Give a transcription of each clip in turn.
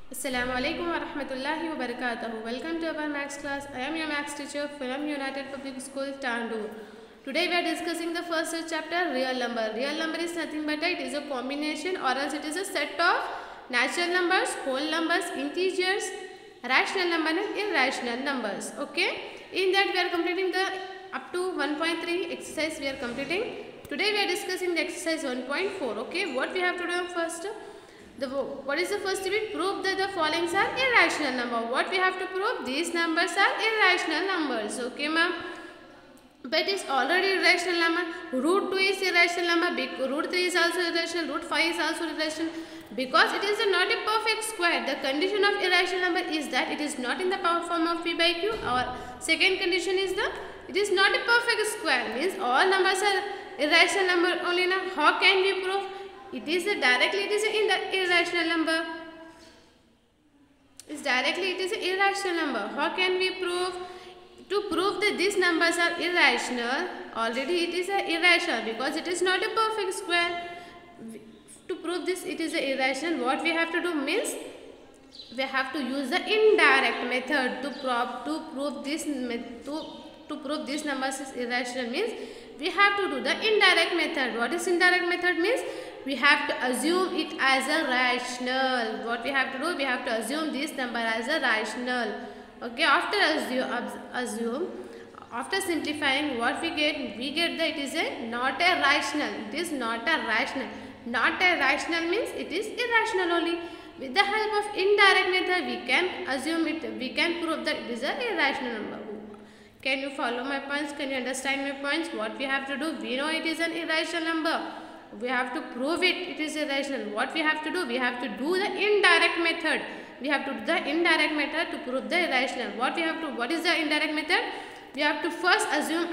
Assalamu alaikum wa rahmatullahi wa barakatuh. Welcome to our maths class. I am your maths teacher from United Public School, Tandu. Today we are discussing the first chapter, real number. Real number is nothing but it is a combination or else it is a set of natural numbers, whole numbers, integers, rational number and irrational numbers. Okay. In that we are completing the up to 1.3 exercise we are completing. Today we are discussing the exercise 1.4. Okay. What we have to do first? What is the first bit? Prove that the following are irrational number. What we have to prove? These numbers are irrational numbers. Okay, ma'am. But it's already irrational number. Root 2 is irrational number. Root 3 is also irrational. Root 5 is also irrational. Because it is not a perfect square. The condition of irrational number is that it is not in the form of p by q. Our second condition is it is not a perfect square. Means all numbers are irrational number only. Now, how can we prove? It is directly in the irrational number. It is an irrational number. How can we prove? To prove that these numbers are irrational, already it is irrational because it is not a perfect square. To prove this it is irrational, what we have to do means we have to use the indirect method to prove this numbers is irrational. Means we have to do the indirect method. What is indirect method means? We have to assume it as a rational. What we have to do? We have to assume this number as a rational. Okay, after after simplifying, what we get? We get that it is not a rational. It is not a rational. Not a rational means it is irrational only. With the help of indirect method, we can assume it. We can prove that it is a irrational number. Can you follow my points? Can you understand my points? What we have to do? We know it is an irrational number. We have to prove it is irrational. What we have to do? We have to do the indirect method. We have to do the indirect method to prove the irrational. What is the indirect method? We have to first assume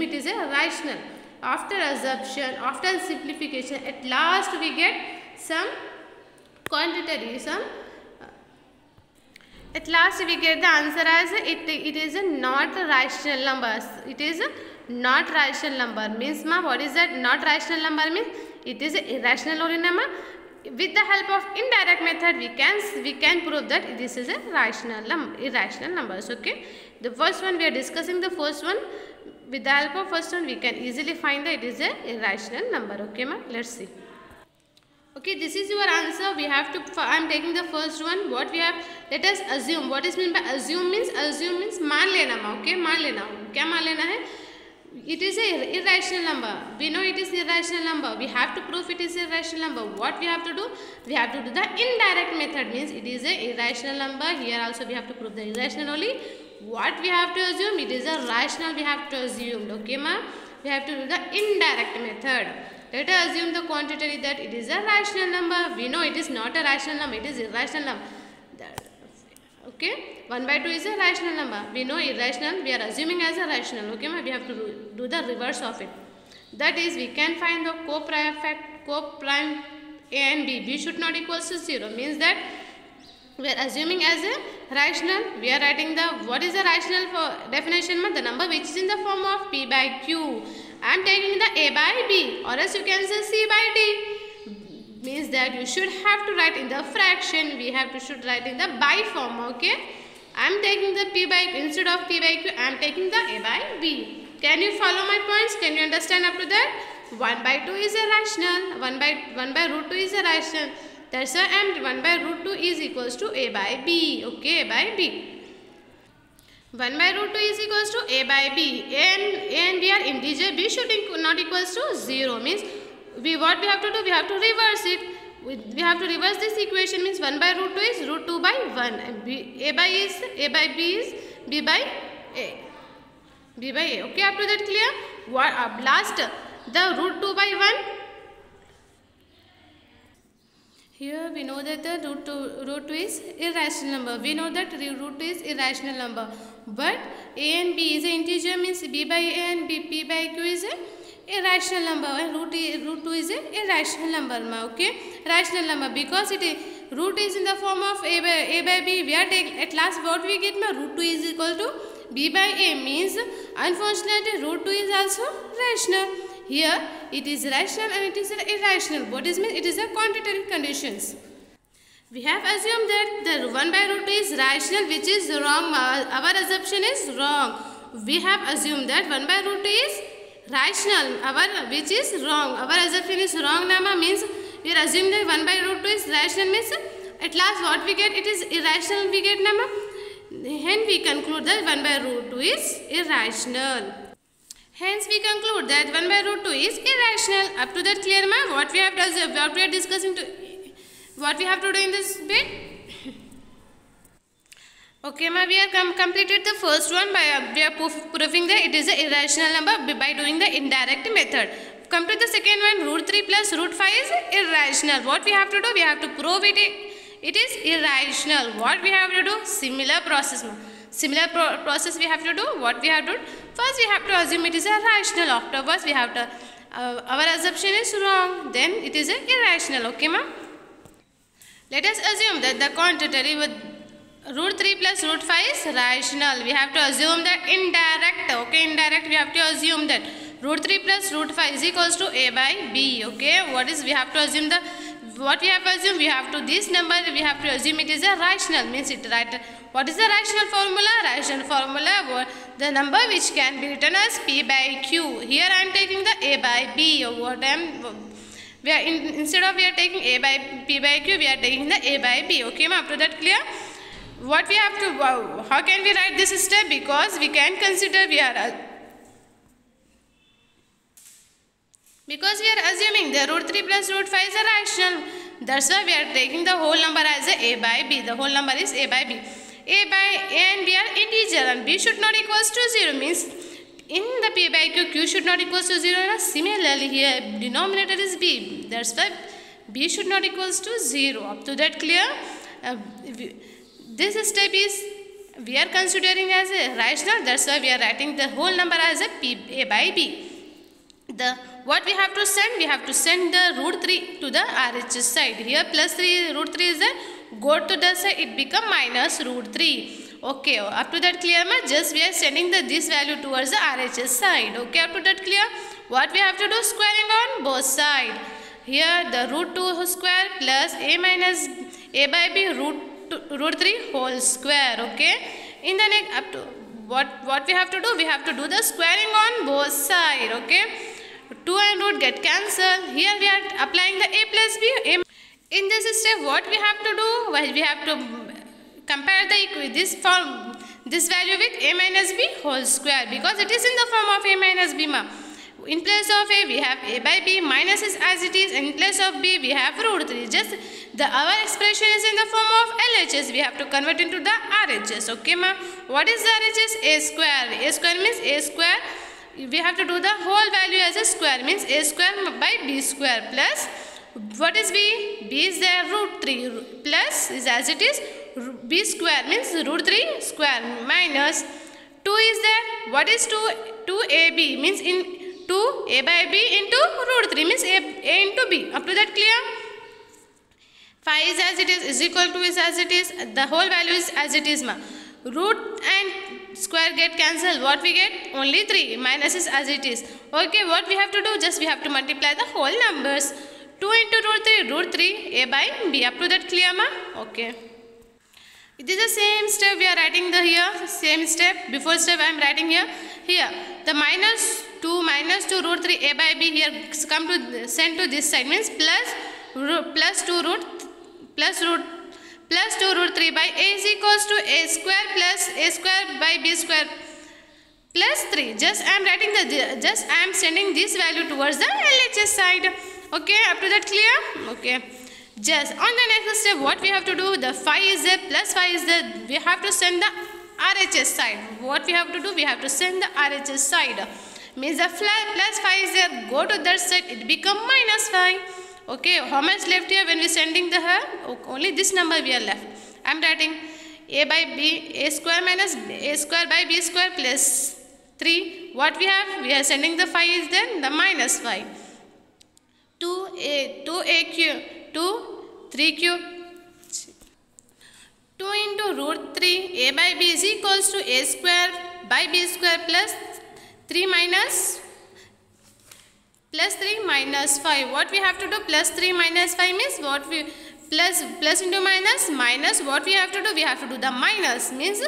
it is a rational. After assumption, after simplification, at last we get some quantity, at last we get the answer as it is a not rational number. It is a not rational number. Means what is that? Not rational number means it is a irrational only number. With the help of indirect method we can prove that this is a irrational numbers. Okay. The first one we are discussing the first one. With the help of first one we can easily find that it is a irrational number. Okay, ma'am. Let's see. Okay, this is your answer. We have to. I am taking the first one. What we have? Let us assume. What is meant by assume means? Assume means मान लेना मा. Okay, मान लेना. क्या मान लेना है? It is a irrational number. We know it is irrational number. We have to prove it is irrational number. What we have to do? We have to do the indirect method. Means it is a irrational number. Here also we have to prove the irrational only. What we have to assume? It is a rational. We have to assume. Okay, ma'am. We have to do the indirect method. Let us assume the quantity that it is a rational number. We know it is not a rational number. It is irrational number. Okay. 1 by 2 is a rational number. We know irrational. We are assuming as a rational. Okay, ma'am. We have to do the reverse of it. That is, we can find the co-prime A and B. B should not equal to 0. Means that we are assuming as a rational. We are writing the what is the rational for definition? The number which is in the form of P by Q. I am taking the A by B, or else you can say C by D. Means that you should have to write in the fraction. We should write in the by form. Okay. I am taking the P by instead of P by Q. I am taking the A by B. Can you follow my points? Can you understand up to that? 1 by 2 is a rational. 1 by root 2 is a rational. That's why I am 1 by root 2 is equals to A by B. Okay, A by B. 1 by root 2 is equals to A by B. A and B are integer. B should not equals to 0. Means what we have to do? We have to reverse it. We have to reverse this equation. Means 1 by root 2 is root 2 by 1. A by B is B by A. B by A. Okay, up to that clear? Last, the root 2 by 1. Here we know that the root 2 is irrational number. We know that root 2 is irrational number. But A and B is an integer. Means B by A and P by Q is a irrational number. And root 2 is a irrational number. Okay, rational number because root is in the form of A by B. We are taking at last what we get? Root 2 is equal to B by A. Means unfortunately root 2 is also rational. Here it is rational and it is irrational. What is mean? It is a quantitative conditions. We have assumed that the 1 by root 2 is rational, which is wrong. Our assumption is wrong. We have assumed that 1 by root 2 is rational, which is wrong. Our assumption is wrong, Nama, means we are assuming that 1 by root 2 is rational, means at last what we get, it is irrational we get, Nama. Hence we conclude that 1 by root 2 is irrational. Hence we conclude that 1 by root 2 is irrational. Up to that clear, ma? What we have done, what we are discussing, what we have to do in this bit? Okay, ma, we have completed the first one by we are proving that it is an irrational number by doing the indirect method. Come to the second one, root 3 plus root 5 is irrational. What we have to do? We have to prove it is irrational. What we have to do? Similar process. Similar process we have to do. What we have to do? First we have to assume it is a rational. Afterwards we have to, our assumption is wrong. Then it is irrational. Okay, ma? Let us assume that the quantity with root 3 plus root 5 is rational. We have to assume that indirect. Okay, indirect we have to assume that root 3 plus root 5 is equals to a by b. Okay, what is we have to assume the, what we have assumed, we have to this number we have to assume it is a rational, means it right. What is the rational formula? Rational formula, the number which can be written as p by q. Here I am taking the a by b. What I am, we are instead of we are taking a by p by q, we are taking the a by b. Okay, ma, up to that clear? What we have to, how can we write this step? Because we can consider because we are assuming the root 3 plus root 5 is a rational. That's why we are taking the whole number as a by b. The whole number is a by b. A by a and b are integer and b should not equals to 0, means in the p by q, q should not equals to 0. Similarly here denominator is b. That's why b should not equals to 0. Up to that clear? This step is we are considering as a rational. That's why we are writing the whole number as a by b. What we have to send? We have to send the root 3 to the RHS side. Here plus 3, root 3 is there. Go to the side, it become minus root 3. Okay, up to that clear, ma? Just we are sending this value towards the RHS side. Okay, up to that clear? What we have to do? Squaring on both sides. Here the root 2 square plus a minus a by b root 3 whole square. Okay, in the next, up to what we have to do? We have to do the squaring on both sides. Okay, 2 and root get cancelled. Here we are applying the a plus b. In this step, what we have to do? Well, we have to compare this value with a minus b whole square, because it is in the form of a minus b, ma. In place of a, we have a by b, minus is as it is. In place of b, we have root 3. Just our expression is in the form of LHS. We have to convert into the RHS. Okay, ma? What is the RHS? A square. A square means a square. We have to do the whole value as a square, means a square by b square plus, what is b? B is there, root 3 plus is as it is, b square means root 3 square minus 2 is there. What is 2? 2ab means in 2 a by b into root 3 means a into b. Up to that clear? 5 is as it is equal to is as it is. The whole value is as it is, ma. Root and square get cancelled. What we get? Only 3. Minus is as it is. Okay, what we have to do? Just we have to multiply the whole numbers. 2 into root 3 a by b. Up to that clear, ma? Okay. It is the same step we are writing the here. Same step. Before step I am writing here. Here the minus 2 root 3 a by b here come to send to this side, means plus 2 root 3 by a is equals to a square plus a square by b square plus 3. Just I am writing I am sending this value towards the LHS side. Okay, up to that clear? Okay. Just on the next step, what we have to do? The 5 is there, plus 5 is there. We have to send the RHS side. What we have to do? We have to send the RHS side. Means the plus 5 is there. Go to that side, it become minus 5. Okay, how much left here when we sending the here? Okay, only this number we are left. I am writing a by b, a square minus a square by b square plus 3. What we have? We are sending the 5 is there, the minus 5. 3 cube. 2 into root 3 a by b is equals to a square by b square plus 3 minus 5. What we have to do? Plus 3 minus 5 means what we plus into minus, minus, what we have to do? We have to do the minus, means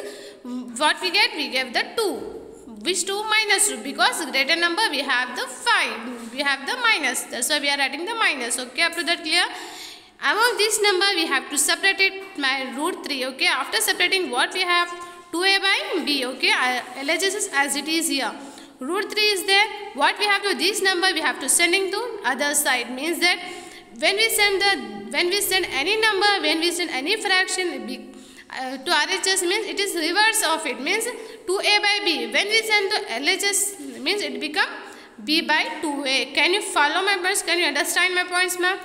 what we get the 2. Which 2? Minus 2, because greater number we have the 5, we have the minus, that's why we are writing the minus. Okay, up to that clear? Among this number we have to separate it by root 3. Okay, after separating, what we have? 2a by b. Okay, LHS as it is here. Root 3 is there. What we have to? This number we have to sending to other side, means that when we send any number, when we send any fraction to RHS, means it is reverse of it, means 2a by b. When we send to LHS, means it become b by 2a. Can you follow my points? Can you understand my points, ma'am?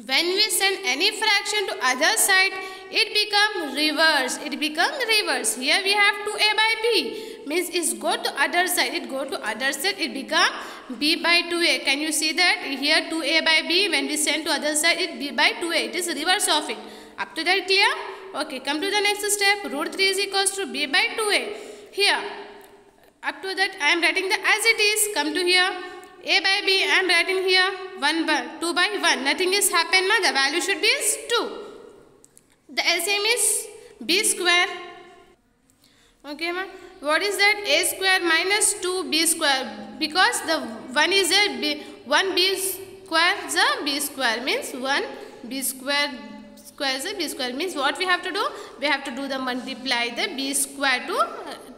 When we send any fraction to other side, it become reverse. It become reverse. Here we have 2a by b, means it go to other side. It go to other side. It become b by 2a. Can you see that? Here 2a by b. When we send to other side, it b by 2a. It is reverse of it. Up to that clear? Okay. Come to the next step. Root 3 is equals to b by 2a. Here, up to that I am writing the as it is. Come to here. A by b, I am writing here 2 by 1. Nothing is happened, ma. The value should be is 2. The LCM is b square. Okay, ma. What is that? A square minus 2b square. Because the 1 is a b, 1b square is a b square, means 1b square is a b square, means what we have to do? We have to do the multiply the b square to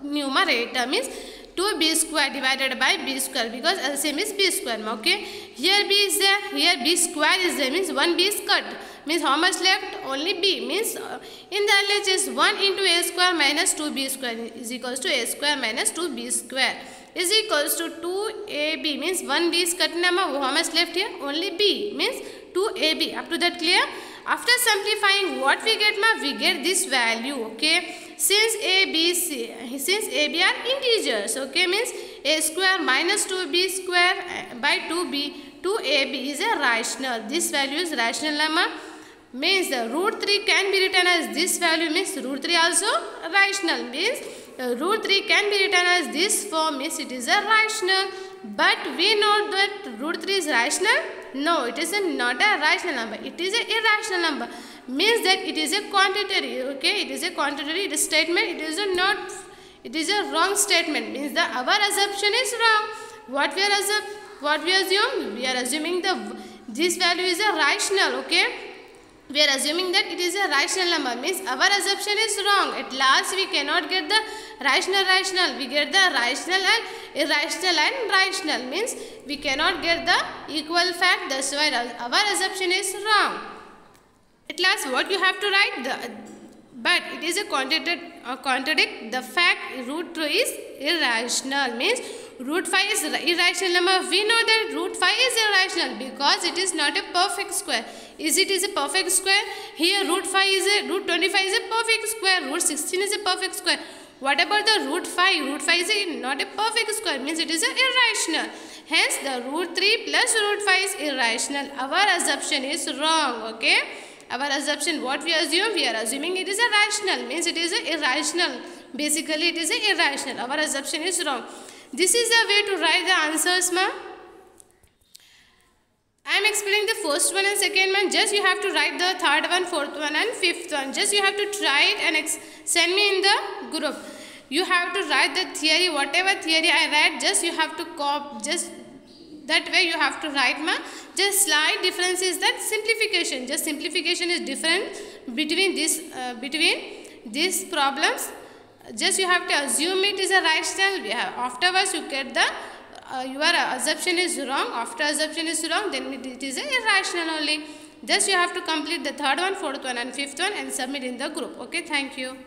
numerator, means 2b square divided by b square, because LCM is b square. Okay, here b is there, here b square is there, means 1b is cut, means how much left? Only b, means in the LHS 1 into a square minus 2b square is equals to a square minus 2b square is equals to 2ab, means 1b is cut. How much left here? Only b, means 2ab. Up to that clear? After simplifying, what we get, ma? We get this value. Okay, since a b are integers, okay, means a square minus 2b square by 2ab is a rational. This value is rational, ma. Means the root 3 can be written as this value, means root 3 also rational, means root 3 can be written as this form, means it is a rational. But we know that root 3 is rational. No, it is not a rational number. It is an irrational number. Means that it is a quantitary. Okay, it is a quantitary statement. It is a wrong statement. Means our assumption is wrong. What we assume? We are assuming this value is a rational. Okay, we are assuming that it is a rational number. Means our assumption is wrong. At last we cannot get the rational. We get the rational and irrational and rational, means we cannot get the equal fact. That's why our assumption is wrong. At last, what you have to write? But it is a contradict the fact root 2 is irrational, means root 5 is irrational number. We know that root 5 is irrational because it is not a perfect square. Is a perfect square? Here root 25 is a perfect square. Root 16 is a perfect square. What about the root 5? Root 5 is not a perfect square, means it is irrational. Hence, the root 3 plus root 5 is irrational. Our assumption is wrong. Okay, our assumption, what we assume? We are assuming it is a rational, means it is irrational. Basically, it is irrational. Our assumption is wrong. This is the way to write the answers, ma. I am explaining the first one and second one. Just you have to write the third one, fourth one and fifth one. Just you have to try it and send me in the group. You have to write the theory, whatever theory I write, just you have to copy, just that way you have to write, ma. Just slight difference is that simplification. Just simplification is different between these problems. Just you have to assume it is a rational. Afterwards you get the your assumption is wrong. After assumption is wrong, then it is irrational only. Just you have to complete the third one, fourth one and fifth one and submit in the group. Okay, thank you.